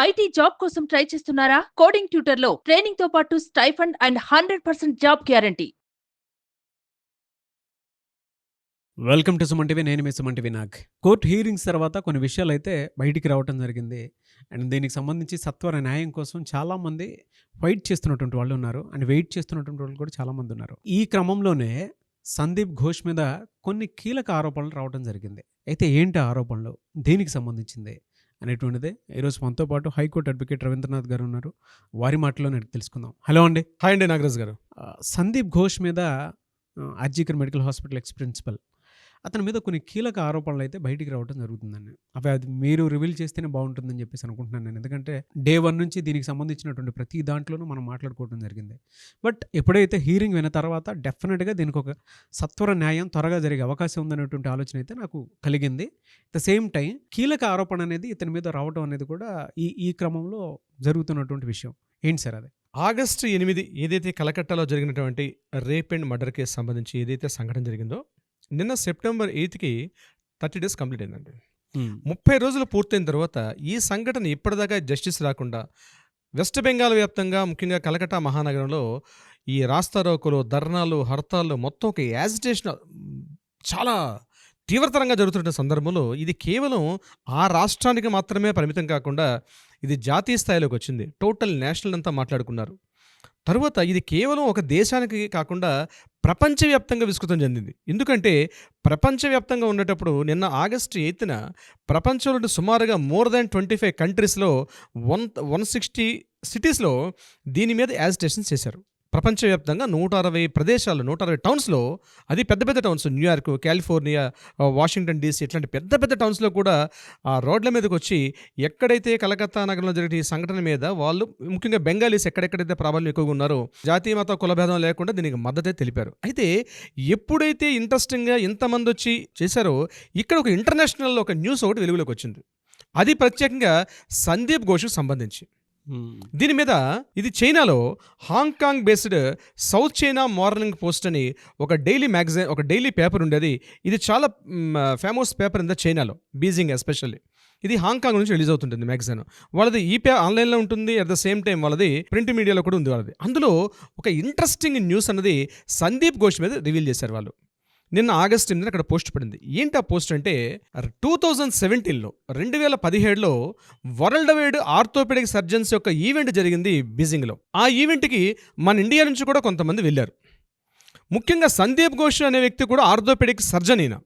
IT job కోసం try చేస్తున్నారా? Coding ట్యూటర్లో ట్రైనింగ్ తో పాటు stipend and 100% job guarantee. Welcome to Suman TV. నేను మీ Suman TV Nag. Court hearings తర్వాత కొన్ని విషయాలైతే బయటికి రావటం జరిగింది. అండ్ దీనికి సంబంధించి సత్వర న్యాయం కోసం చాలామంది ఫైట్ చేస్తున్నటువంటి వాళ్ళు ఉన్నారు. అండ్ వెయిట్ చేస్తున్నటువంటి వాళ్ళు కూడా చాలామంది ఉన్నారు. ఈ క్రమంలోనే సందీప్ ఘోష్ మీద కొన్ని కీలక ఆరోపణలు రావడం జరిగింది. అయితే ఏంటి ఆరోపణలు, దేనికి సంబంధించింది అనేటువంటిదే ఈరోజు మనతో పాటు హైకోర్టు అడ్వకేట్ రవీంద్రనాథ్ గారు ఉన్నారు. వారి మాటలోనే తెలుసుకుందాం. హలో అండి. హాయ్ అండి నాగరాజ్ గారు. సందీప్ ఘోష్ మీద RG Kar medical hospital ex principal అతని మీద కొన్ని కీలక ఆరోపణలు అయితే బయటికి రావడం జరుగుతుందండి. అది మీరు రివీల్ చేస్తేనే బాగుంటుందని చెప్పేసి అనుకుంటున్నాను నేను. ఎందుకంటే డే 1 నుంచి దీనికి సంబంధించినటువంటి ప్రతి దాంట్లోనూ మనం మాట్లాడుకోవడం జరిగింది. బట్ ఎప్పుడైతే హీరింగ్ విన్న తర్వాత డెఫినెట్గా దీనికి ఒక సత్వర న్యాయం త్వరగా జరిగే అవకాశం ఉందనేటువంటి ఆలోచన అయితే నాకు కలిగింది. అట్ ద సేమ్ టైం కీలక ఆరోపణ అనేది ఇతని మీద రావడం అనేది కూడా ఈ క్రమంలో జరుగుతున్నటువంటి విషయం. ఏంటి సార్ అది? ఆగస్టు 8 ఏదైతే కలకట్టాలో జరిగినటువంటి రేప్ అండ్ మర్డర్ కేసు సంబంధించి ఏదైతే సంఘటన జరిగిందో, నిన్న సెప్టెంబర్ 8కి 30 days కంప్లీట్ అయిందండి. 30 రోజులు పూర్తయిన తర్వాత ఈ సంఘటన ఇప్పటిదాకా జస్టిస్ రాకుండా వెస్ట్ బెంగాల్ వ్యాప్తంగా, ముఖ్యంగా కలకట్టా మహానగరంలో ఈ రాస్తారోకోలు, ధర్నాలు, హర్తాళ్ళు మొత్తం ఒక యాజిటేషన్ చాలా తీవ్రతరంగా జరుగుతున్న సందర్భంలో ఇది కేవలం ఆ రాష్ట్రానికి మాత్రమే పరిమితం కాకుండా ఇది జాతీయ స్థాయిలోకి వచ్చింది. టోటల్ నేషనల్ అంతా మాట్లాడుకున్నారు. తరువాత ఇది కేవలం ఒక దేశానికి కాకుండా ప్రపంచవ్యాప్తంగా విస్తృతం చెందింది. ఎందుకంటే ప్రపంచవ్యాప్తంగా ఉండేటప్పుడు నిన్న ఆగస్టు 8న ప్రపంచంలో సుమారుగా మోర్ దాన్ 25 కంట్రీస్లో 160 సిటీస్లో దీని మీద యాజిటేషన్ చేశారు. ప్రపంచవ్యాప్తంగా 160 ప్రదేశాలు, 160 టౌన్స్లో, అది పెద్ద పెద్ద towns, New York, California, Washington DC, ఇట్లాంటి పెద్ద పెద్ద టౌన్స్లో కూడా ఆ రోడ్ల మీదకి వచ్చి ఎక్కడైతే కలకత్తా నగరంలో జరిగే ఈ సంఘటన మీద వాళ్ళు, ముఖ్యంగా బెంగాలీస్ ఎక్కడెక్కడైతే ప్రాబల్యం ఎక్కువగా ఉన్నారో, జాతీయ మత కులభేదం లేకుండా దీనికి మద్దతే తెలిపారు. అయితే ఎప్పుడైతే ఇంట్రెస్టింగ్గా ఇంతమంది వచ్చి చేశారో, ఇక్కడ ఒక ఇంటర్నేషనల్ ఒక న్యూస్ ఒకటి వెలుగులోకి వచ్చింది. అది ప్రత్యేకంగా సందీప్ ఘోష్కు సంబంధించి. దీని మీద ఇది చైనాలో Hong Kong based south China morning post అని ఒక డైలీ మ్యాగజైన్, ఒక డైలీ పేపర్ ఉండేది. ఇది చాలా ఫేమస్ పేపర్ ఇన్ ద చైనాలో, బీజింగ్ ఎస్పెషల్లీ. ఇది హాంకాంగ్ నుంచి రిలీజ్ అవుతుంటుంది మ్యాగజైన్. వాళ్ళది ఆన్లైన్లో ఉంటుంది, అట్ ద సేమ్ టైం వాళ్ళది ప్రింట్ మీడియాలో కూడా ఉంది వాళ్ళది. అందులో ఒక ఇంట్రెస్టింగ్ న్యూస్ అన్నది సందీప్ ఘోష్ మీద రివీల్ చేశారు వాళ్ళు. నిన్న ఆగస్టు 8న అక్కడ పోస్ట్ పడింది. ఏంటి ఆ పోస్ట్ అంటే, 2017లో 2017లో వరల్డ్ వైడ్ ఆర్థోపెడిక్ సర్జన్స్ యొక్క ఈవెంట్ జరిగింది బీజింగ్లో. ఆ ఈవెంట్కి మన ఇండియా నుంచి కూడా కొంతమంది వెళ్ళారు. ముఖ్యంగా సందీప్ ఘోష్ అనే వ్యక్తి కూడా ఆర్థోపెడిక్ సర్జన్. ఈయన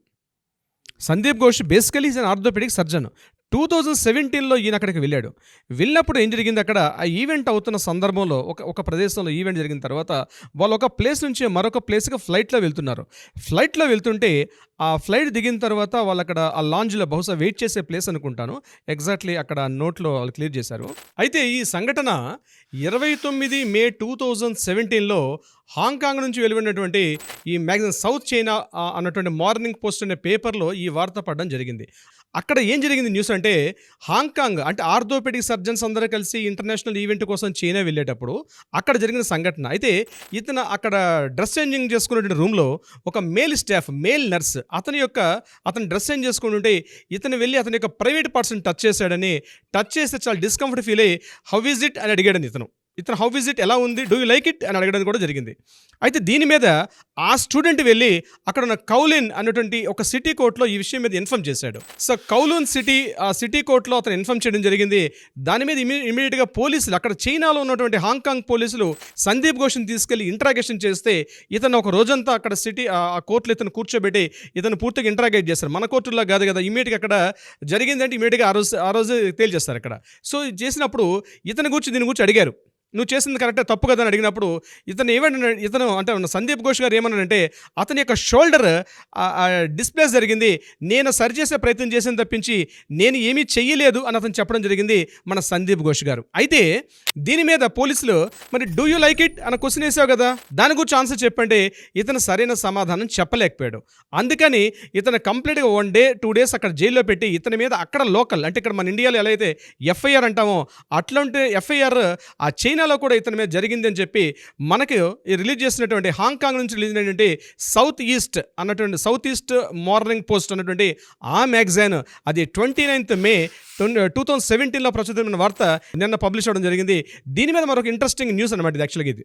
Sandeep Ghosh basically is an orthopaedic surgeon. 2017లో ఈయన అక్కడికి వెళ్ళాడు. వెళ్ళినప్పుడు ఏం జరిగింది, అక్కడ ఆ ఈవెంట్ అవుతున్న సందర్భంలో ఒక ప్రదేశంలో ఈవెంట్ జరిగిన తర్వాత వాళ్ళు ఒక ప్లేస్ నుంచి మరొక ప్లేస్కి ఫ్లైట్లో వెళ్తున్నారు. ఫ్లైట్లో వెళ్తుంటే ఆ ఫ్లైట్ దిగిన తర్వాత వాళ్ళు అక్కడ ఆ లాంజ్లో, బహుశా వెయిట్ చేసే ప్లేస్ అనుకుంటాను, ఎగ్జాక్ట్లీ అక్కడ నోట్లో వాళ్ళు క్లియర్ చేశారు. అయితే ఈ సంఘటన 29 మే 2017లో హాంకాంగ్ నుంచి వెలువడినటువంటి ఈ మ్యాగజైన్ సౌత్ చైనా అన్నటువంటి మార్నింగ్ పోస్ట్ అనే పేపర్లో ఈ వార్త పడడం జరిగింది. అక్కడ ఏం జరిగింది న్యూస్ అంటే, హాంకాంగ్ అంటే ఆర్థోపెడిక్ సర్జన్స్ అందరూ కలిసి ఇంటర్నేషనల్ ఈవెంట్ కోసం చైనా వెళ్ళేటప్పుడు అక్కడ జరిగిన సంఘటన. అయితే ఇతను అక్కడ డ్రెస్ చేంజింగ్ చేసుకునే రూమ్లో ఒక మేల్ స్టాఫ్, మేల్ నర్స్, అతను డ్రెస్ చేంజ్ చేసుకుని ఉంటే ఇతను వెళ్ళి అతని యొక్క ప్రైవేట్ పార్ట్స్ని టచ్ చేశాడని, టచ్ చేస్తే చాలా డిస్కంఫర్ట్ ఫీల్ అయ్యి హౌ ఈజ్ ఇట్ అని అడిగాడని ఇతను హౌ ఈజ్ ఇట్, ఎలా ఉంది, డూ యూ లైక్ ఇట్ అని అడగడం కూడా జరిగింది. అయితే దీని మీద ఆ స్టూడెంట్ వెళ్ళి అక్కడ ఉన్న కౌలిన్ అనేటువంటి ఒక సిటీ కోర్టులో ఈ విషయం మీద ఇన్ఫార్మ్ చేశాడు. సో కౌలూన్ సిటీ కోర్టులో అతను ఇన్ఫార్మ్ చేయడం జరిగింది. దాని మీద ఇమీడియట్గా పోలీసులు, అక్కడ చైనాలో ఉన్నటువంటి హాంకాంగ్ పోలీసులు సందీప్ ఘోష్ని తీసుకెళ్లి ఇంట్రాగేషన్ చేస్తే, ఇతను ఒక రోజంతా అక్కడ ఆ కోర్టులో ఇతను కూర్చోబెట్టి ఇతను పూర్తిగా ఇంట్రాగేట్ చేస్తారు. మన కోర్టుల్లో కాదు కదా, ఇమీడియట్గా అక్కడ జరిగిందంటే ఇమీడియట్గా ఆ రోజు తేల్చేస్తారు అక్కడ. సో చేసినప్పుడు దీని గురించి అడిగారు, నువ్వు చేసింది కరెక్టే, తప్పు కదా అని అడిగినప్పుడు ఇతను అంటే సందీప్ ఘోష్ గారు ఏమన్నాడంటే, అతని యొక్క షోల్డర్ డిస్ప్లేస్ జరిగింది, నేను సరిచేసే ప్రయత్నం చేసిన తప్పించి నేను ఏమీ చెయ్యలేదు అని అతను చెప్పడం జరిగింది మన సందీప్ ఘోష్ గారు. అయితే దీని మీద పోలీసులు, మరి డూ యూ లైక్ ఇట్ అని క్వశ్చన్ వేసావు కదా, దాని గురించి ఆన్సర్ చెప్పంటే ఇతను సరైన సమాధానం చెప్పలేకపోయాడు. అందుకని ఇతను కంప్లీట్గా 1 day 2 days అక్కడ జైల్లో పెట్టి ఇతని మీద అక్కడ లోకల్, అంటే ఇక్కడ మన ఇండియాలో ఎలా అయితే ఎఫ్ఐఆర్ అంటామో అట్లాంటి ఎఫ్ఐఆర్ ఆ చైనా చైనాలో కూడా ఇతని మీద జరిగింది అని చెప్పి మనకి రిలీజ్ చేసినటువంటి హాంకాంగ్ నుంచి రిలీజ్ అయినటువంటి సౌత్ ఈస్ట్ మార్నింగ్ పోస్ట్ అన్నటువంటి ఆ మ్యాగజైన్ అది 29th May 2017లో ప్రచురితమైన వార్త నిన్న పబ్లిష్ అవ్వడం జరిగింది. దీని మీద మరొక ఇంట్రెస్టింగ్ న్యూస్ అనమాట ఇది యాక్చువల్గా ఇది.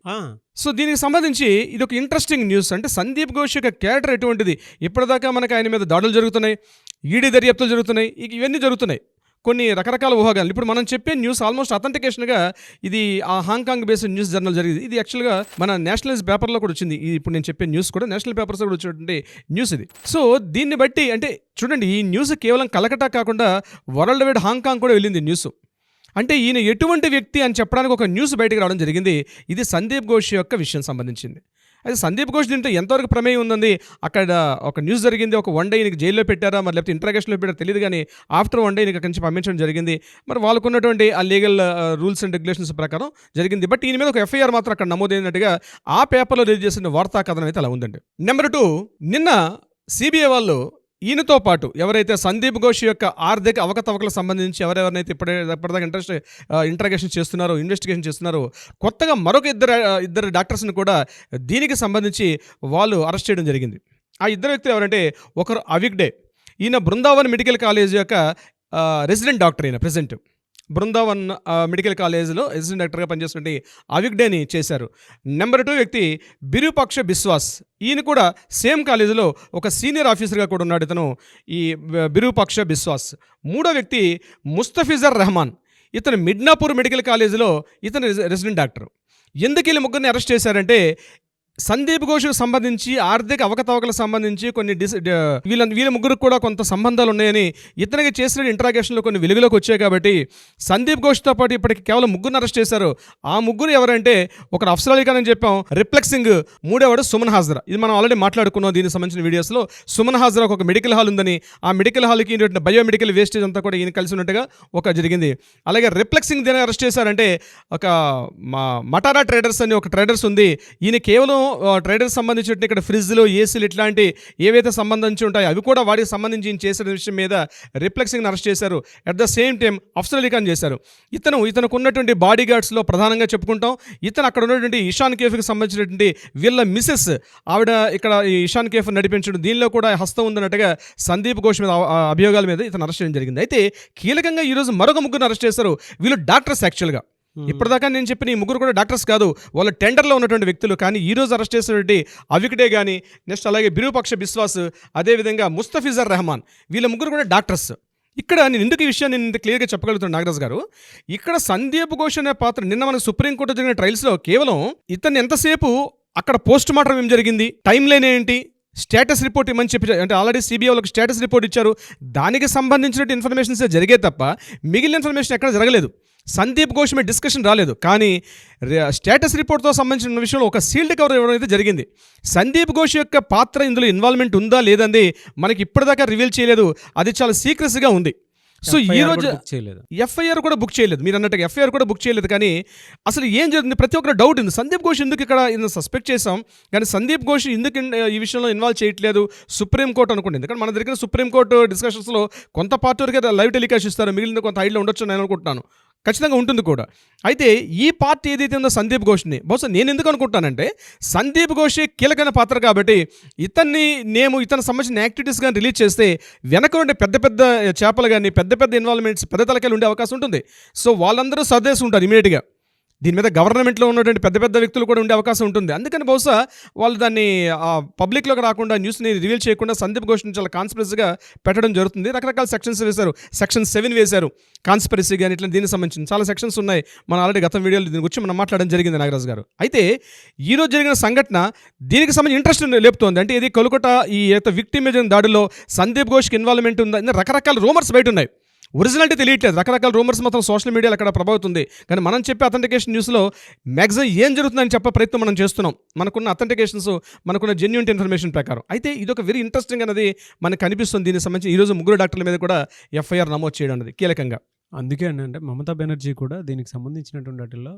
సో దీనికి సంబంధించి ఇది ఒక ఇంట్రెస్టింగ్ న్యూస్. అంటే సందీప్ ఘోష్ యొక్క క్యారెక్టర్ ఎటువంటిది, ఇప్పటిదాకా మనకు ఆయన మీద దాడులు జరుగుతున్నాయి, ఈడీ దర్యాప్తులు జరుగుతున్నాయి, ఇవన్నీ జరుగుతున్నాయి, కొన్ని రకరకాల ఊహాగాలు. ఇప్పుడు మనం చెప్పే న్యూస్ ఆల్మోస్ట్ అథెంటికేషన్గా ఇది ఆ హాంకాంగ్ బేస్డ్ న్యూస్ జర్నల్ జరిగింది. ఇది యాక్చువల్గా మన నేషనల్ పేపర్లో కూడా వచ్చింది. ఇప్పుడు నేను చెప్పే న్యూస్ కూడా నేషనల్ పేపర్స్ కూడా వచ్చినటువంటి న్యూస్ ఇది. సో దీన్ని బట్టి అంటే చూడండి, ఈ న్యూస్ కేవలం కలకట్టా కాకుండా వరల్డ్ వైడ్ హాంకాంగ్ కూడా వెళ్ళింది న్యూస్. అంటే ఈయన ఎటువంటి వ్యక్తి అని చెప్పడానికి ఒక న్యూస్ బయటకు రావడం జరిగింది. ఇది సందీప్ ఘోష్ యొక్క విషయం సంబంధించింది. అయితే సందీప్ ఘోష్ దీంట్లో ఎంతవరకు ప్రమేయం ఉందండి, అక్కడ ఒక న్యూస్ జరిగింది, ఒక 1 day ఈయనకి జైల్లో పెట్టారా మరి లేకపోతే ఇంట్రాగేషన్లో పెట్టారా తెలియదు, కానీ ఆఫ్టర్ 1 day ఈయనకి అక్కడి నుంచి పంపించడం జరిగింది. మరి వాళ్ళకు ఉన్నటువంటి ఆ లీగల్ రూల్స్ అండ్ రెగ్యులేషన్స్ ప్రకారం జరిగింది. బట్ ఈయన మీద ఒక FIR మాత్రం అక్కడ నమోదైనట్టుగా ఆ పేపర్లో రిలీజ్ చేసిన వార్తా కథనం అయితే అలా ఉందండి. నెంబర్ 2, నిన్న CBI వాళ్ళు ఈయనతో పాటు ఎవరైతే సందీప్ ఘోష్ యొక్క ఆర్థిక అవకతవకలకు సంబంధించి ఎవరెవరినైతే ఇప్పటిదాకా ఇంట్రాగేషన్ చేస్తున్నారో, ఇన్వెస్టిగేషన్ చేస్తున్నారో, కొత్తగా మరొక ఇద్దరు డాక్టర్స్ని కూడా దీనికి సంబంధించి వాళ్ళు అరెస్ట్ చేయడం జరిగింది. ఆ ఇద్దరు వ్యక్తులు ఎవరంటే, ఒకరు అవిగ్డే, ఈయన బృందావన్ మెడికల్ కాలేజ్ యొక్క రెసిడెంట్ డాక్టర్, ఈయన ప్రెసెంట్ బృందావన్ మెడికల్ కాలేజ్లో రెసిడెంట్ డాక్టర్గా పనిచేస్తున్నట్టు అవిగ్డేని చేశారు. నెంబర్ 2 వ్యక్తి బిరూపాక్ష బిశ్వాస్, ఈయన కూడా సేమ్ కాలేజీలో ఒక సీనియర్ ఆఫీసర్గా కూడా ఉన్నాడు ఇతను, ఈ బిరూపాక్ష బిశ్వాస్. 3వ వ్యక్తి ముస్తఫిజర్ రెహమాన్, ఇతను మిడ్నాపూర్ మెడికల్ కాలేజీలో ఇతను రెసిడెంట్ డాక్టర్. ఎందుకు వీళ్ళు ముగ్గురిని అరెస్ట్ చేశారంటే, సందీప్ ఘోష్కు సంబంధించి ఆర్థిక అవకతవకలకు సంబంధించి కొన్ని వీళ్ళ ముగ్గురికి కూడా కొంత సంబంధాలు ఉన్నాయని ఇతనికి చేసిన ఇంట్రాగేషన్లో కొన్ని వెలుగులోకి వచ్చాయి. కాబట్టి సందీప్ ఘోష్తో పాటు ఇప్పటికి కేవలం 3 అరెస్ట్ చేశారు. ఆ 3 ఎవరంటే, ఒకరు అఫ్సర్ అలీ ఖాన్ అని చెప్పాం, రిఫ్లెక్సింగ్, 3వవాడు సుమన్ హాజ్రా. ఇది మనం ఆల్రెడీ మాట్లాడుకున్నాం దీనికి సంబంధించిన వీడియోస్లో. సుమన్ హాజ్రా ఒక మెడికల్ హాల్ ఉందని, ఆ మెడికల్ హాల్కి బయోమెడికల్ వేస్టేజ్ అంతా కూడా ఈయన కలిసి ఉన్నట్టుగా ఒక జరిగింది. అలాగే రిఫ్లెక్సింగ్ దేని అరెస్ట్ చేశారంటే, ఒక మటారా ట్రేడర్స్ అని ఒక ట్రేడర్స్ ఉంది. ఈయన కేవలం ట్రేడర్స్ సంబంధించిన ఇక్కడ ఫ్రిడ్జ్లు, ఏసీలు ఇట్లాంటి ఏవైతే సంబంధించి ఉంటాయో అవి కూడా వాటికి సంబంధించి చేసిన విషయం మీద రిఫ్లెక్సింగ్ అరెస్ట్ చేశారు. At the same time Afsar Ali Khan చేశారు. ఇతనికి ఉన్నటువంటి బాడీ గార్డ్స్లో ప్రధానంగా చెప్పుకుంటాం, ఇతను అక్కడ ఉన్నటువంటి ఇషాన్ కేఫ్కి సంబంధించినటువంటి వీళ్ళ మిసెస్, ఆవిడ ఇక్కడ ఈ ఇషాన్ కేఫ్ నడిపించడం, దీనిలో కూడా హస్తం ఉందన్నట్టుగా సందీప్ ఘోష్ మీద అభియోగాల మీద ఇతను అరెస్ట్ చేయడం జరిగింది. అయితే కీలకంగా ఈరోజు మరొక 3 అరెస్ట్ చేశారు. వీళ్ళు డాక్టర్స్ యాక్చువల్గా. ఇప్పటిదాకా నేను చెప్పిన ఈ 3 కూడా డాక్టర్స్ కాదు, వాళ్ళ టెండర్లో ఉన్నటువంటి వ్యక్తులు. కానీ ఈరోజు అరెస్ట్ చేసినటువంటి అవిగ్డే కానీ, నెక్స్ట్ అలాగే బిరూపక్ష బిశ్వాస్, అదేవిధంగా ముస్తఫిజర్ రెహమాన్, వీళ్ళ 3 కూడా డాక్టర్స్. ఇక్కడ నేను ఎందుకు ఈ విషయాన్ని నేను క్లియర్గా చెప్పగలుగుతున్నాను నాగరాజు గారు, ఇక్కడ సందీప్ ఘోష్ అనే పాత్ర నిన్న మనకు సుప్రీంకోర్టు జరిగిన ట్రయల్స్లో కేవలం ఇతన్ని ఎంతసేపు అక్కడ పోస్ట్ మార్టం ఏం జరిగింది, టైం లైన్ ఏంటి, స్టేటస్ రిపోర్ట్ ఇవ్వమని చెప్పి, అంటే ఆల్రెడీ CBI వాళ్ళకి స్టేటస్ రిపోర్ట్ ఇచ్చారు, దానికి సంబంధించిన ఇన్ఫర్మేషన్స్ జరిగే తప్ప మిగిలిన ఇన్ఫర్మేషన్ ఎక్కడ జరగలేదు. సందీప్ ఘోష్ మీద డిస్కషన్ రాలేదు. కానీ స్టేటస్ రిపోర్ట్తో సంబంధించిన విషయంలో ఒక సీల్డ్ కవర్ ఇవ్వడం అయితే జరిగింది. సందీప్ ఘోష్ యొక్క పాత్ర ఇందులో ఇన్వాల్వ్మెంట్ ఉందా లేదండి మనకి ఇప్పటిదాకా రివీల్ చేయలేదు, అది చాలా సీక్రెసీగా ఉంది. సో ఈ రోజు FIR కూడా బుక్ చేయలేదు, మీరు అన్నట్టుగా FIR కూడా బుక్ చేయలేదు. కానీ అసలు ఏం జరుగుతుంది, ప్రతి ఒక్కరు డౌట్ ఉంది. సందీప్ ఘోష్ ఎందుకు ఇక్కడ సస్పెక్ట్ చేసాం, కానీ సందీప్ ఘోష్ ఎందుకు ఈ విషయంలో ఇన్వాల్వ్ చేయట్లేదు సుప్రీంకోర్టు అనుకోండి. ఎందుకంటే మన దగ్గర సుప్రీంకోర్టు డిస్కషన్స్లో కొంత పార్ట్ వరకు లైవ్ టెలికాస్ట్ ఇస్తారు, మిగిలిన కొంత హైడ్లో ఉండొచ్చు నేను అనుకుంటున్నాను, ఖచ్చితంగా ఉంటుంది కూడా. అయితే ఈ పార్టీ ఏదైతే ఉందో సందీప్ ఘోష్ని, బహుశా నేను ఎందుకు అనుకుంటానంటే, సందీప్ ఘోషే కీలకమైన పాత్ర కాబట్టి ఇతను సంబంధించిన యాక్టివిటీస్ కానీ రిలీజ్ చేస్తే వెనక ఉండే పెద్ద పెద్ద చేపలు కానీ, పెద్ద పెద్ద ఇన్వాల్వ్మెంట్స్, పెద్ద తలకాయలు ఉండే అవకాశం ఉంటుంది. సో వాళ్ళందరూ సర్దేసి ఉంటారు ఇమీడియట్గా. దీని మీద గవర్నమెంట్లో ఉన్నటువంటి పెద్ద పెద్ద వ్యక్తులు కూడా ఉండే అవకాశం ఉంటుంది. అందుకని బహుశా వాళ్ళు దాన్ని పబ్లిక్లోకి రాకుండా, న్యూస్ని రివీల్ చేయకుండా సందీప్ ఘోష్ని చాలా కాన్స్పిరసీగా పెట్టడం జరుగుతుంది. రకరకాల సెక్షన్స్ వేశారు, Section 7 వేశారు, కాన్స్పిరసీ కానీ ఇట్లా దీనికి సంబంధించిన చాలా సెక్షన్స్ ఉన్నాయి. మనం ఆల్రెడీ గత వీడియోలో దీని గురించి మనం మాట్లాడడం జరిగింది నాగరాజు గారు. అయితే ఈరోజు జరిగిన సంఘటన దీనికి సంబంధించి ఇంట్రెస్ట్ లేపుతోంది. అంటే ఇది కోల్కతా ఈ విక్టిమ్ దాడిలో సందీప్ ఘోష్కి ఇన్వాల్వ్మెంట్ ఉందా, రకరకాల రూమర్స్ బయట ఉన్నాయి. ఒరిజినాలిటీ తెలియట్లేదు, రకరకాల రూమర్స్ మాత్రం సోషల్ మీడియాలో అక్కడ ప్రభావితుంది. కానీ మనం చెప్పే అథెంటికేషన్ న్యూస్లో మ్యాక్సిమం ఏం జరుగుతుందని చెప్పే ప్రయత్నం మనం చేస్తున్నాం, మనకున్న అథెంటికేషన్స్, మనకున్న జెన్యూన్ ఇన్ఫర్మేషన్ ప్రకారం. అయితే ఇది ఒక వెరీ ఇంట్రెస్టింగ్ అనేది మనకు కనిపిస్తుంది. దీనికి సంబంధించి ఈరోజు 3 డాక్టర్ల మీద కూడా FIR నమోదు చేయడం అనేది కీలకంగా. అందుకే అంటే మమతా బెనర్జీ కూడా దీనికి సంబంధించినటువంటి వాటిల్లో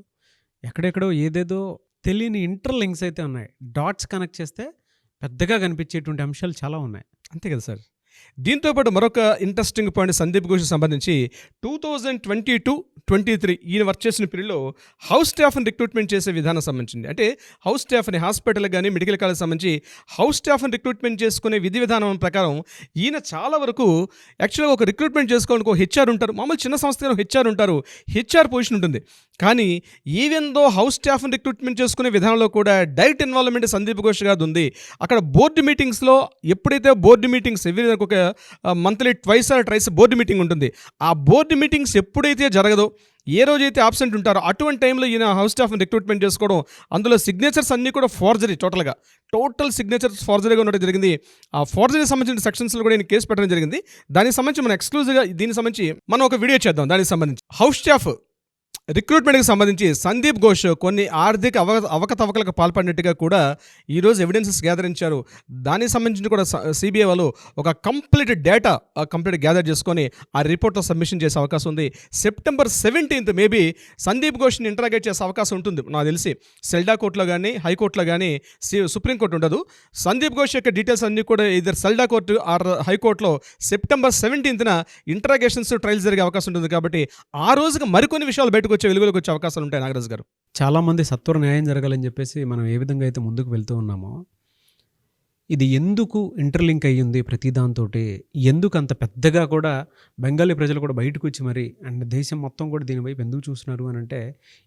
ఎక్కడెక్కడో ఏదేదో తెలియని ఇంటర్లింక్స్ అయితే ఉన్నాయి. డాట్స్ కనెక్ట్ చేస్తే పెద్దగా కనిపించేటువంటి అంశాలు చాలా ఉన్నాయి. అంతే కదా సార్. దీంతోపాటు మరొక ఇంట్రెస్టింగ్ పాయింట్ సందీప్ ఘోష్కి సంబంధించి 2022-23 ఈయన వర్క్ చేసిన పీరియడ్లో హౌస్ స్టాఫ్ని రిక్రూట్మెంట్ చేసే విధానం సంబంధించింది. అంటే హౌస్ స్టాఫ్ని హాస్పిటల్ కానీ మెడికల్ కాలేజ్ సంబంధించి హౌస్ స్టాఫ్ని రిక్రూట్మెంట్ చేసుకునే విధి విధానం ప్రకారం ఈయన చాలా వరకు యాక్చువల్గా ఒక రిక్రూట్మెంట్ చేసుకోవడానికి ఒక హెచ్ఆర్ ఉంటారు, మామూలు చిన్న సంస్థలో హెచ్ఆర్ ఉంటారు, హెచ్ఆర్ పొజిషన్ ఉంటుంది. కానీ ఈవెన్ దో హౌస్ స్టాఫ్ని రిక్రూట్మెంట్ చేసుకునే విధానంలో కూడా డైరెక్ట్ ఇన్వాల్వ్మెంట్ సందీప్ ఘోష్ గారిది ఉంది. అక్కడ బోర్డు మీటింగ్స్లో ఎప్పుడైతే బోర్డు మీటింగ్స్ ఎవ్రీ ఒక monthly twice or tries board meeting ఉంటుంది, ఆ బోర్డు మీటింగ్స్ ఎప్పుడైతే జరగదో, ఏ రోజైతే ఆబ్సెంట్ ఉంటారో అటువంటి టైంలో ఈయన హౌస్ స్టాఫ్ని రిక్రూట్మెంట్ చేసుకోవడం, అందులో సిగ్నేచర్స్ అన్నీ కూడా ఫోర్జరీ, టోటల్ సిగ్నేచర్స్ ఫోర్జరీగా ఉండడం జరిగింది. ఆ ఫోర్జరీ సంబంధించిన సెక్షన్స్లో కూడా ఈయన కేసు పెట్టడం జరిగింది. దానికి సంబంధించి మనం ఎక్స్క్లూజివ్గా దీనికి సంబంధించి మనం ఒక వీడియో చేద్దాం. దానికి సంబంధించి హౌస్ స్టాఫ్ రిక్రూట్మెంట్కి సంబంధించి సందీప్ ఘోష్ కొన్ని ఆర్థిక అవకతవకలకు పాల్పడినట్టుగా కూడా ఈరోజు ఎవిడెన్సెస్ గ్యాదరించారు. దానికి సంబంధించి కూడా సిబిఐ వాళ్ళు ఒక కంప్లీట్ డేటా గ్యాదర్ చేసుకొని ఆ రిపోర్ట్లో సబ్మిషన్ చేసే అవకాశం ఉంది. సెప్టెంబర్ 17th మేబీ సందీప్ ఘోష్ని ఇంటరాగేట్ చేసే అవకాశం ఉంటుంది. నాకు తెలిసి సెల్డా కోర్టులో కానీ హైకోర్టులో కానీ సుప్రీంకోర్టు ఉండదు. సందీప్ ఘోష్ యొక్క డీటెయిల్స్ అన్నీ కూడా ఇద్దరు సెల్డా కోర్టు ఆర్ హైకోర్టులో సెప్టెంబర్ 17th ఇంటరాగేషన్స్ ట్రయల్స్ జరిగే అవకాశం ఉంటుంది. కాబట్టి ఆ రోజుకి మరికొన్ని విషయాలు బయటకు వెలుగులోకి వచ్చే అవకాశాలు ఉంటాయి. నాగరాజు గారు, చాలామంది సత్వర న్యాయం జరగాలని చెప్పేసి మనం ఏ విధంగా అయితే ముందుకు వెళ్తూ ఉన్నామో, ఇది ఎందుకు ఇంటర్లింక్ అయ్యింది ప్రతి దాంతో, ఎందుకు అంత పెద్దగా కూడా బెంగాలీ ప్రజలు కూడా బయటకు వచ్చి మరి అండ్ దేశం మొత్తం కూడా దీని వైపు ఎందుకు చూస్తున్నారు అని అంటే,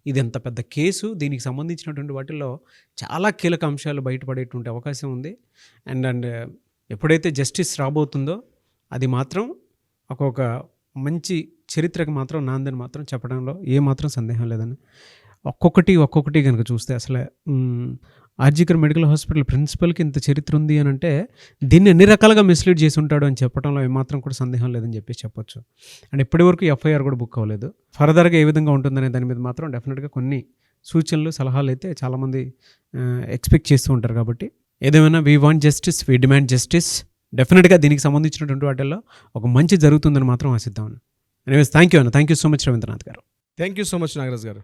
ఇది ఎంత పెద్ద కేసు, దీనికి సంబంధించినటువంటి వాటిల్లో చాలా కీలక అంశాలు బయటపడేటువంటి అవకాశం ఉంది. అండ్ ఎప్పుడైతే జస్టిస్ రాబోతుందో అది మాత్రం ఒక్కొక్క మంచి చరిత్రకు మాత్రం నాందని మాత్రం చెప్పడంలో ఏమాత్రం సందేహం లేదని. ఒక్కొక్కటి కనుక చూస్తే అసలే ఆర్జికర్ మెడికల్ హాస్పిటల్ ప్రిన్సిపల్కి ఇంత చరిత్ర ఉంది అని అంటే దీన్ని ఎన్ని రకాలుగా మిస్లీడ్ చేసి ఉంటాడు అని చెప్పడంలో ఏమాత్రం కూడా సందేహం లేదని చెప్పేసి చెప్పొచ్చు. అండ్ ఇప్పటివరకు ఎఫ్ఐఆర్ కూడా బుక్ అవ్వలేదు. ఫర్దర్గా ఏ విధంగా ఉంటుందనే దాని మీద మాత్రం డెఫినెట్గా కొన్ని సూచనలు సలహాలు అయితే చాలామంది ఎక్స్పెక్ట్ చేస్తూ ఉంటారు. కాబట్టి ఏదేమైనా we want justice, we demand justice. డెఫినెట్గా దీనికి సంబంధించినటువంటి వాటిల్లో ఒక మంచి జరుగుతుందని మాత్రం ఆశిద్దామని. Anyways thank you so much Ravindranath garu. Thank you so much Nagaraj గారు.